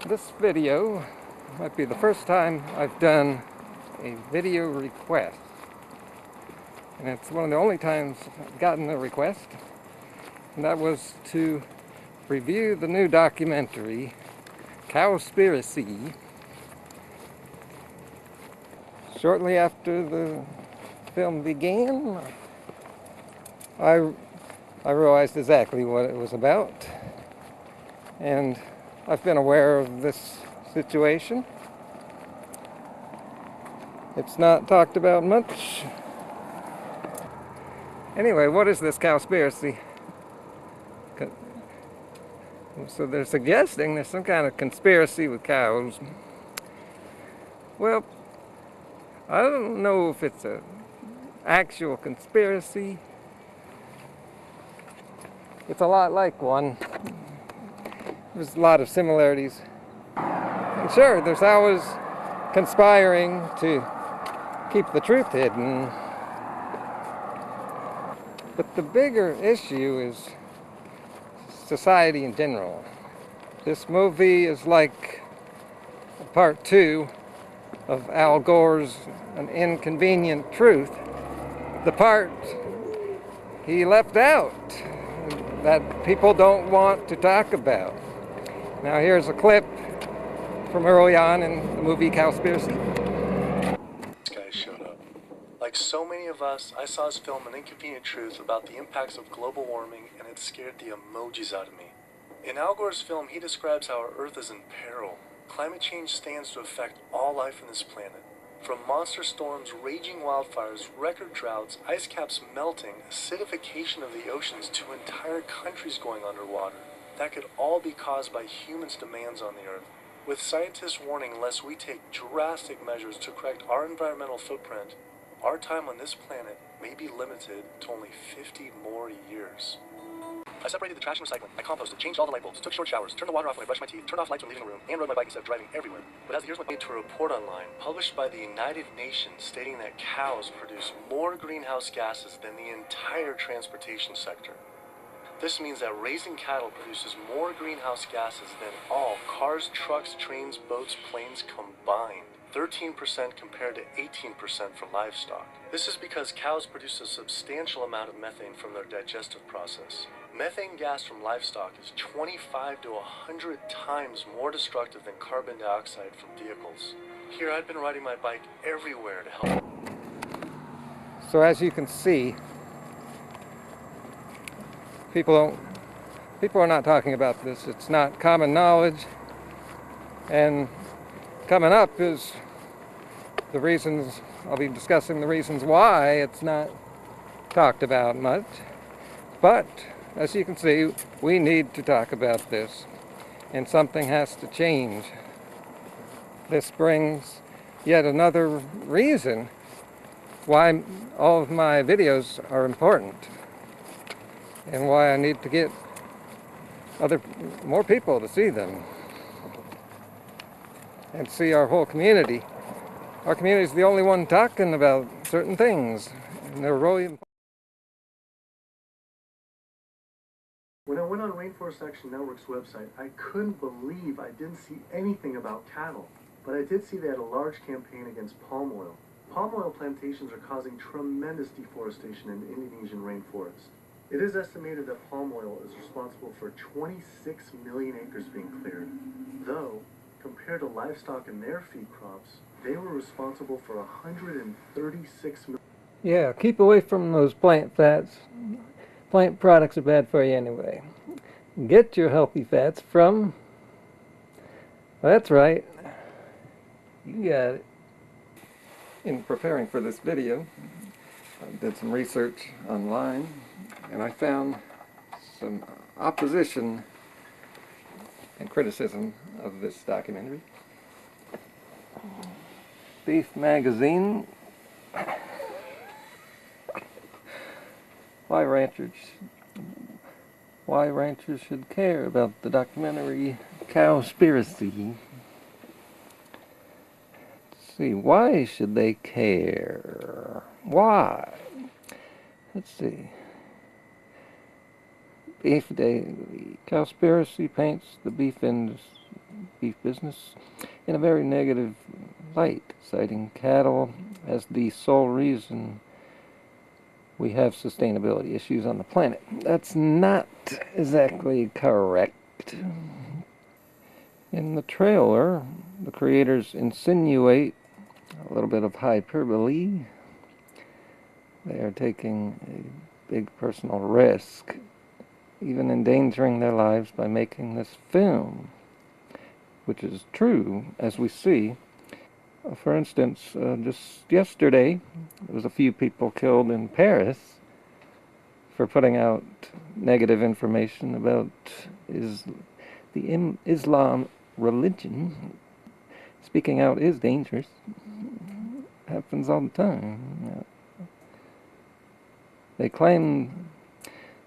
This video might be the first time I've done a video request, and it's one of the only times I've gotten a request, and that was to review the new documentary Cowspiracy. Shortly after the film began, I realized exactly what it was about, and I've been aware of this situation. It's not talked about much. Anyway, what is this Cowspiracy? So they're suggesting there's some kind of conspiracy with cows. Well, I don't know if it's an actual conspiracy. It's a lot like one. There's a lot of similarities. And sure, there's always conspiring to keep the truth hidden. But the bigger issue is society in general. This movie is like part 2 of Al Gore's An Inconvenient Truth. The part he left out that people don't want to talk about. Now here's a clip from early on in the movie Cowspiracy. This guy showed up. Like so many of us, I saw his film An Inconvenient Truth about the impacts of global warming, and it scared the emojis out of me. In Al Gore's film, he describes how our Earth is in peril. Climate change stands to affect all life on this planet. From monster storms, raging wildfires, record droughts, ice caps melting, acidification of the oceans, to entire countries going underwater. That could all be caused by humans' demands on the Earth. With scientists warning unless we take drastic measures to correct our environmental footprint, our time on this planet may be limited to only 50 more years. I separated the trash and recycling. I composted, changed all the light bulbs, took short showers, turned the water off when I brushed my teeth, turned off lights when leaving a room, and rode my bike instead of driving everywhere. But as the years went to a report online published by the United Nations stating that cows produce more greenhouse gases than the entire transportation sector. This means that raising cattle produces more greenhouse gases than all cars, trucks, trains, boats, planes combined. 13% compared to 18% for livestock. This is because cows produce a substantial amount of methane from their digestive process. Methane gas from livestock is 25 to 100 times more destructive than carbon dioxide from vehicles. Here I've been riding my bike everywhere to help. So as you can see, people are not talking about this. It's not common knowledge. And coming up is the reasons, I'll be discussing the reasons why it's not talked about much. But as you can see, we need to talk about this, and something has to change. This brings yet another reason why all of my videos are important, and why I need to get more people to see them and see our whole community. Our community is the only one talking about certain things, and they're really important. When I went on Rainforest Action Network's website, I couldn't believe I didn't see anything about cattle. But I did see they had a large campaign against palm oil. Palm oil plantations are causing tremendous deforestation in the Indonesian rainforest. It is estimated that palm oil is responsible for 26 million acres being cleared, though, compared to livestock and their feed crops, they were responsible for 136 million. Yeah, keep away from those plant fats. Plant products are bad for you anyway. Get your healthy fats from, that's right, you got it. In preparing for this video, I did some research online, and I found some opposition and criticism of this documentary. Beef Magazine. Why ranchers should care about the documentary Cowspiracy. Let's see, why should they care? Why? Let's see. Beef Daily. Cowspiracy paints the beef industry. beef business in a very negative light, citing cattle as the sole reason we have sustainability issues on the planet. That's not exactly correct. In the trailer, the creators insinuate a little bit of hyperbole. They are taking a big personal risk, even endangering their lives by making this film, which is true, as we see. For instance, just yesterday, there was a few people killed in Paris for putting out negative information about the Islam religion. Speaking out is dangerous. Happens all the time. They claim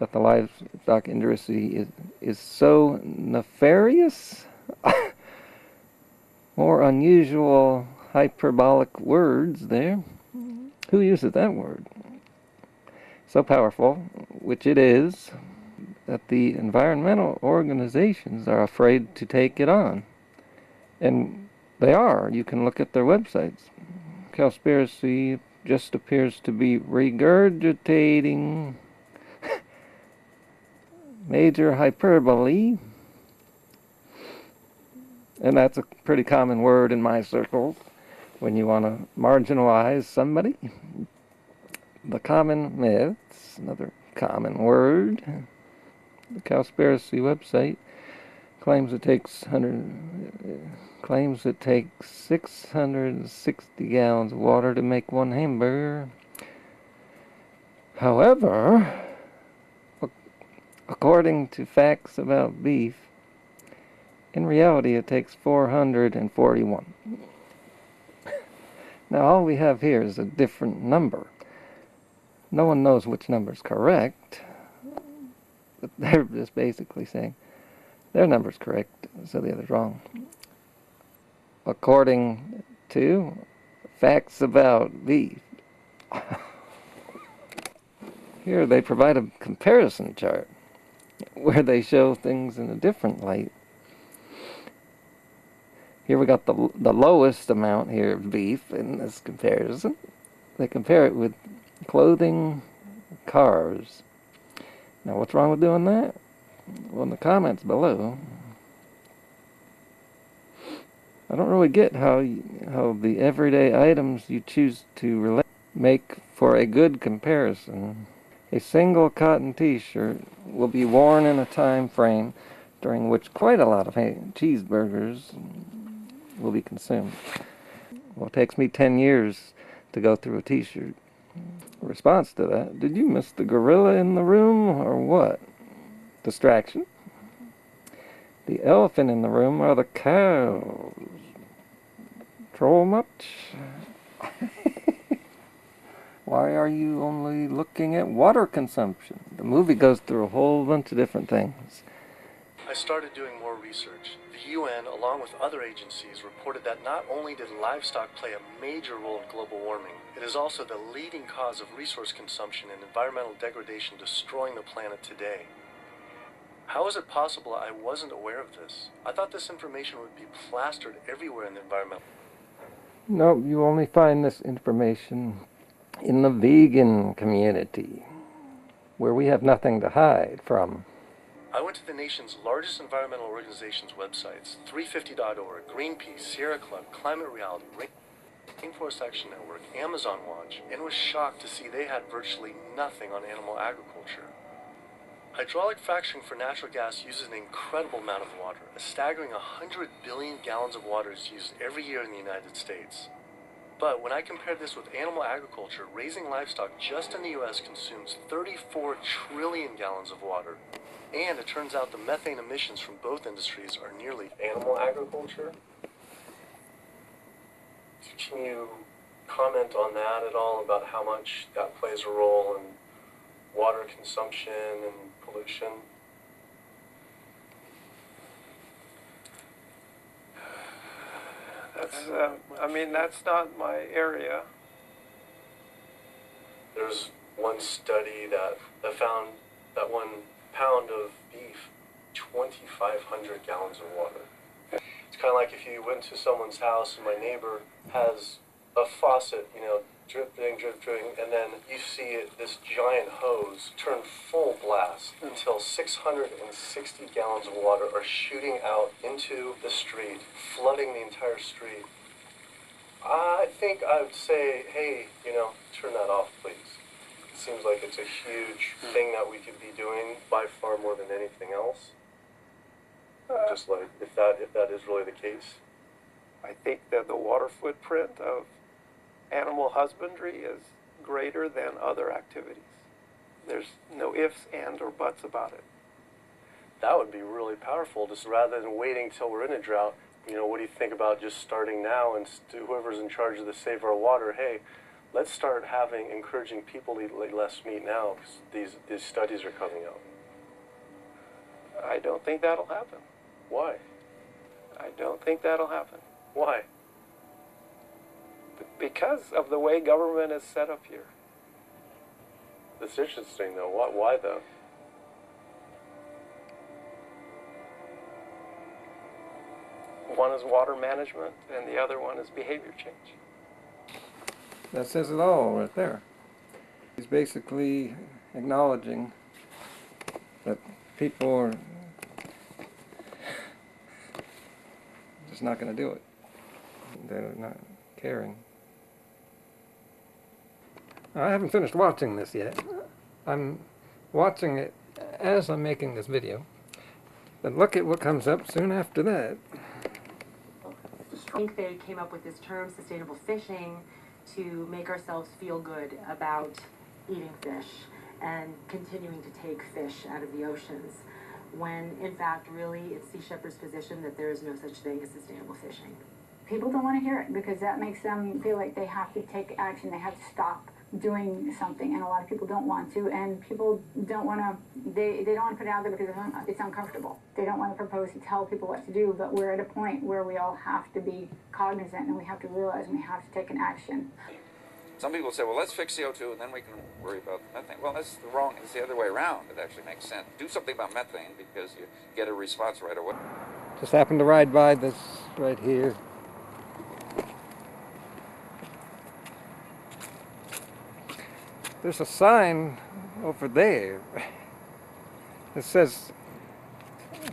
that the livestock industry is so nefarious. More unusual hyperbolic words there. Who uses that word? So powerful, which it is, that the environmental organizations are afraid to take it on. And they are. You can look at their websites. Cowspiracy just appears to be regurgitating major hyperbole. And that's a pretty common word in my circles when you want to marginalize somebody. The common myths, another common word. The Cowspiracy website claims it takes 660 gallons of water to make one hamburger. However, according to facts about beef, in reality it takes 441. Now all we have here is a different number. No one knows which number is correct, but they're just basically saying their number's correct, so the other's wrong. According to facts about beef. Here they provide a comparison chart where they show things in a different light. Here we got the lowest amount here of beef in this comparison. They compare it with clothing, cars. Now what's wrong with doing that? Well, in the comments below, I don't really get how the everyday items you choose to relate make for a good comparison. A single cotton t-shirt will be worn in a time frame during which quite a lot of cheeseburgers will be consumed. Well, it takes me 10 years to go through a t-shirt. Response to that, did you miss the gorilla in the room or what? Distraction. The elephant in the room are the cows. Troll much? Why are you only looking at water consumption? The movie goes through a whole bunch of different things. I started doing more research. The UN, along with other agencies, reported that not only did livestock play a major role in global warming, it is also the leading cause of resource consumption and environmental degradation destroying the planet today. How is it possible I wasn't aware of this? I thought this information would be plastered everywhere in the environment. No, you only find this information in the vegan community, where we have nothing to hide from. I went to the nation's largest environmental organizations' websites, 350.org, Greenpeace, Sierra Club, Climate Reality, Rainforest Action Network, Amazon Watch, and was shocked to see they had virtually nothing on animal agriculture. Hydraulic fracturing for natural gas uses an incredible amount of water. A staggering 100 billion gallons of water is used every year in the United States. But when I compared this with animal agriculture, raising livestock just in the U.S. consumes 34 trillion gallons of water. And it turns out the methane emissions from both industries are nearly animal agriculture. Can you comment on that at all, about how much that plays a role in water consumption and pollution? That's not my area. There's one study that found that 1 pound of beef, 2,500 gallons of water. like if you went to someone's house and my neighbor has a faucet, you know, dripping, and then you see this giant hose turn full blast until 660 gallons of water are shooting out into the street, flooding the entire street. I think I would say, hey, you know, turn that off, please. It seems like it's a huge thing that we could be doing by far more than anything else. Just like, if that is really the case. I think that the water footprint of animal husbandry is greater than other activities. There's no ifs, and, or buts about it. That would be really powerful, just rather than waiting till we're in a drought. You know, what do you think about just starting now, and whoever's in charge of the Save Our Water, hey, let's start encouraging people to eat less meat now, because these studies are coming out. I don't think that'll happen. Why? I don't think that'll happen. Why? Because of the way government is set up here. That's interesting, though. Why though? One is water management, and the other one is behavior change. That says it all right there. He's basically acknowledging that people are just not going to do it. They're not caring. I haven't finished watching this yet. I'm watching it as I'm making this video. But look at what comes up soon after that. I think they came up with this term, sustainable fishing, to make ourselves feel good about eating fish and continuing to take fish out of the oceans, when in fact really it's Sea Shepherd's position that there is no such thing as sustainable fishing. People don't want to hear it because that makes them feel like they have to take action, they have to stop doing something, and a lot of people don't want to, and people don't want to, they don't want to put it out there because it's uncomfortable. They don't want to propose to tell people what to do, but we're at a point where we all have to be cognizant and we have to realize and we have to take an action. Some people say, well, let's fix CO2 and then we can worry about methane. Well, that's wrong. It's the other way around. It actually makes sense. Do something about methane because you get a response right away. Just happened to ride by this right here. There's a sign over there that says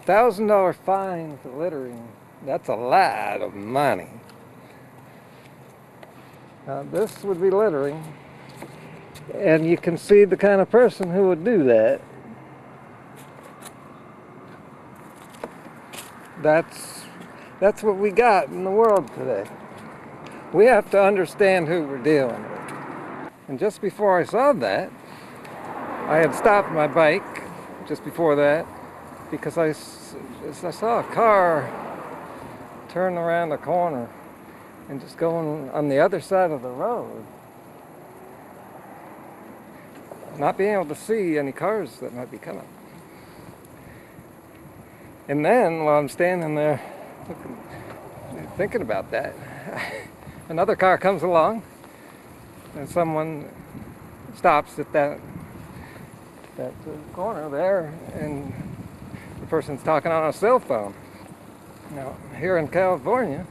$1,000 fine for littering. That's a lot of money. Now this would be littering, and you can see the kind of person who would do that. That's what we got in the world today. We have to understand who we're dealing with. And just before I saw that, I had stopped my bike just before that because I saw a car turn around the corner and just going on the other side of the road. Not being able to see any cars that might be coming. And then while I'm standing there thinking about that, another car comes along and someone stops at that corner there, and the person's talking on a cell phone. Now, here in California,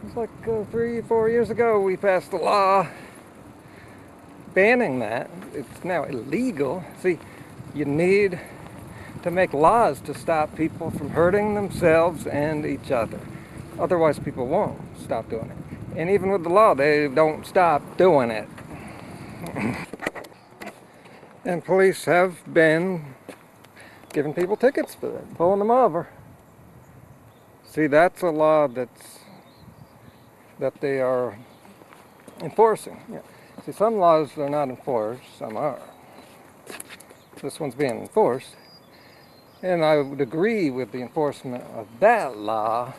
it's like 3-4 years ago, we passed a law banning that. It's now illegal. See, you need to make laws to stop people from hurting themselves and each other. Otherwise, people won't stop doing it. And even with the law, they don't stop doing it. And police have been giving people tickets for that, pulling them over. See, that's a law that they are enforcing. Yeah. See, some laws are not enforced, some are. This one's being enforced. And I would agree with the enforcement of that law.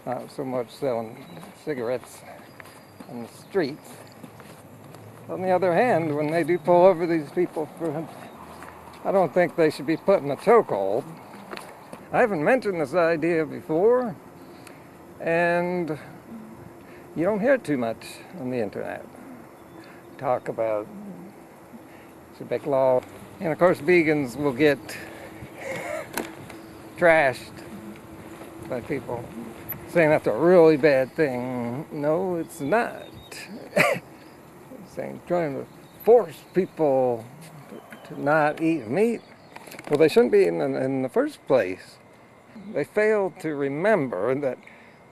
Not so much selling cigarettes on the streets. On the other hand, when they do pull over these people, I don't think they should be put in a chokehold. I haven't mentioned this idea before, and you don't hear it too much on the internet. Talk about it's a big law, and of course vegans will get trashed by people saying that's a really bad thing. No, it's not. Saying trying to force people to not eat meat. Well, they shouldn't be in the first place. They fail to remember that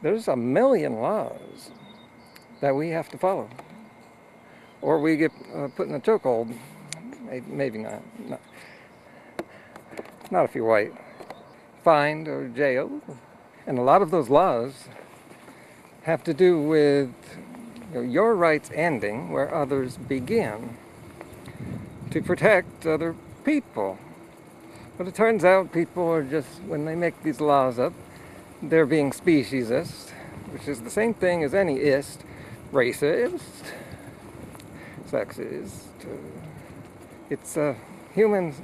there's a million laws that we have to follow, or we get put in a chokehold. Maybe not. Not if you're white. Fined or jailed. And a lot of those laws have to do with your rights ending where others begin, to protect other people. But it turns out people are just, when they make these laws up, they're being speciesist, which is the same thing as any ist, racist, sexist. It's human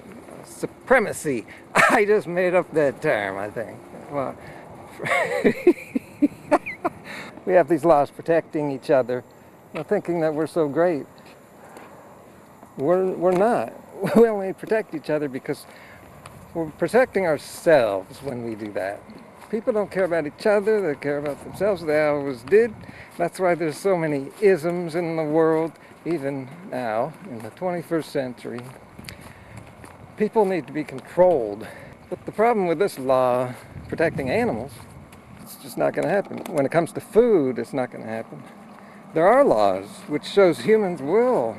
supremacy. I just made up that term, I think. Well, we have these laws protecting each other, thinking that we're so great. We're not. We only protect each other because we're protecting ourselves when we do that. People don't care about each other, they care about themselves. They always did. That's why there's so many isms in the world, even now, in the 21st century. People need to be controlled. But the problem with this law protecting animals, it's just not going to happen. When it comes to food, it's not going to happen. There are laws which shows humans will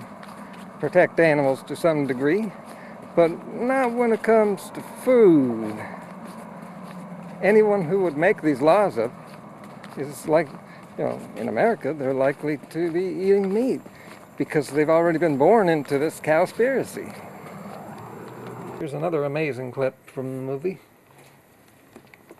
protect animals to some degree, but not when it comes to food. Anyone who would make these laws up is like, in America, they're likely to be eating meat because they've already been born into this cowspiracy. Here's another amazing clip from the movie.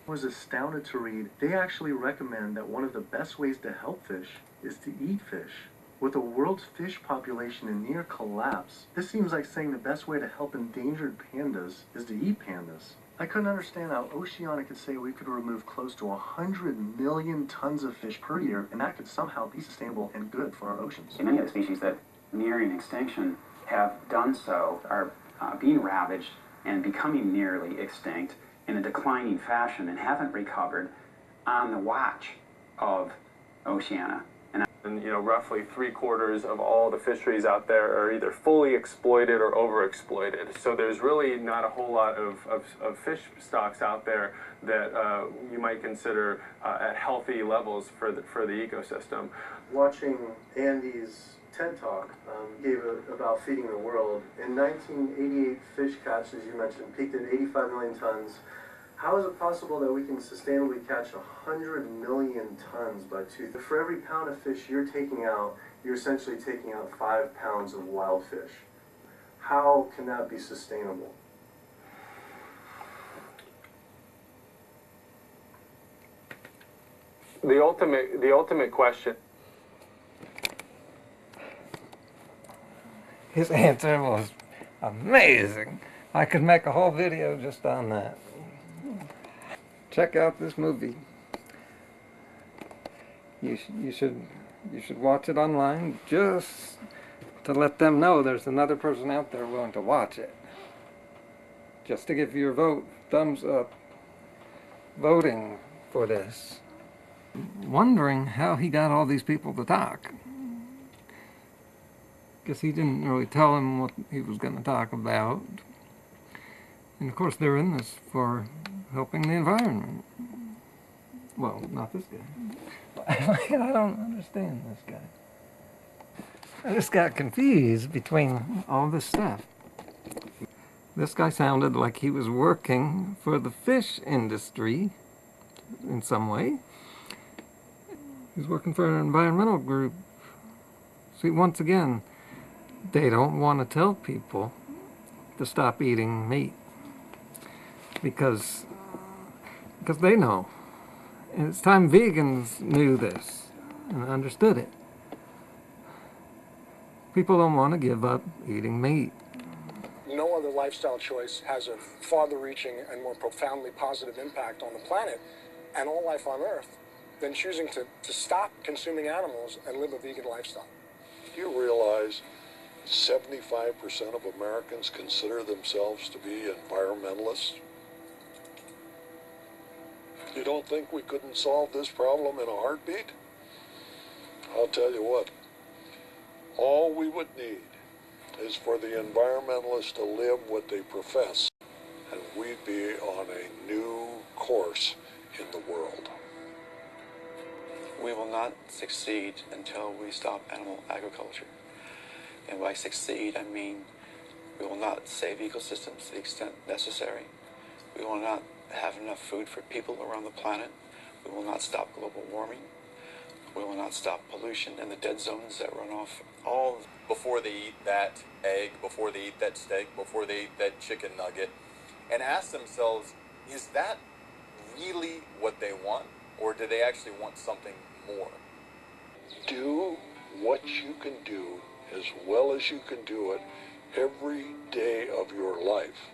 I was astounded to read they actually recommend that one of the best ways to help fish is to eat fish. With the world's fish population in near collapse, this seems like saying the best way to help endangered pandas is to eat pandas. I couldn't understand how Oceana could say we could remove close to 100 million tons of fish per year, and that could somehow be sustainable and good for our oceans. Many of the species that nearing extinction have done so are being ravaged and becoming nearly extinct in a declining fashion and haven't recovered on the watch of Oceana. And roughly 3/4 of all the fisheries out there are either fully exploited or overexploited. So there's really not a whole lot of fish stocks out there that you might consider at healthy levels for the ecosystem. Watching Andy's TED Talk gave about feeding the world. In 1988, fish catch, as you mentioned, peaked at 85 million tons. How is it possible that we can sustainably catch 100 million tons by 2000? For every pound of fish you're taking out, you're essentially taking out 5 pounds of wild fish. How can that be sustainable? The ultimate question. His answer was amazing. I could make a whole video just on that. Check out this movie. You should watch it online just to let them know there's another person out there willing to watch it. Just to give your vote, thumbs up, voting for this. Wondering how he got all these people to talk. Guess he didn't really tell them what he was going to talk about. And of course they're in this for helping the environment. Well, not this guy. I don't understand this guy. I just got confused between all this stuff. This guy sounded like he was working for the fish industry in some way. He's working for an environmental group. See, once again, they don't want to tell people to stop eating meat because they know. And it's time vegans knew this and understood it. People don't want to give up eating meat. No other lifestyle choice has a farther-reaching and more profoundly positive impact on the planet and all life on Earth than choosing to stop consuming animals and live a vegan lifestyle. Do you realize 75% of Americans consider themselves to be environmentalists? You don't think we couldn't solve this problem in a heartbeat? I'll tell you what, all we would need is for the environmentalists to live what they profess, and we'd be on a new course in the world. We will not succeed until we stop animal agriculture. And by succeed, I mean we will not save ecosystems to the extent necessary. We will not have enough food for people around the planet. We will not stop global warming. We will not stop pollution in the dead zones that run off all. Before they eat that egg, before they eat that steak, before they eat that chicken nugget, and ask themselves, is that really what they want? Or do they actually want something more? Do what you can do as well as you can do it every day of your life,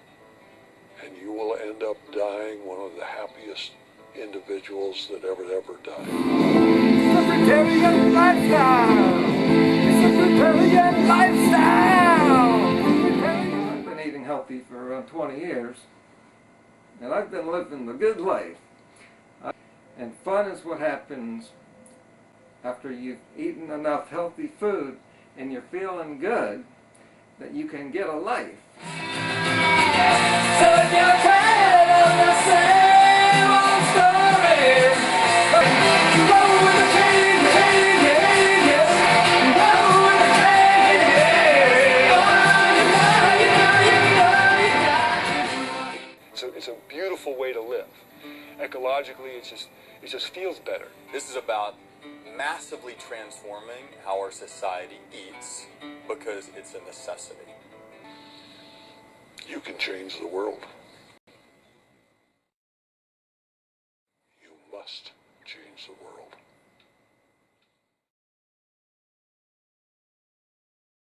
and you will end up dying one of the happiest individuals that ever died. Libertarian lifestyle! It's a libertarian lifestyle! I've been eating healthy for around 20 years, and I've been living the good life. And fun is what happens after you've eaten enough healthy food and you're feeling good that you can get a life. So if you're tired of the same old story, go with the king, go with the king, So it's a beautiful way to live. Ecologically, it just feels better. This is about massively transforming how our society eats because it's a necessity. You can change the world. You must change the world.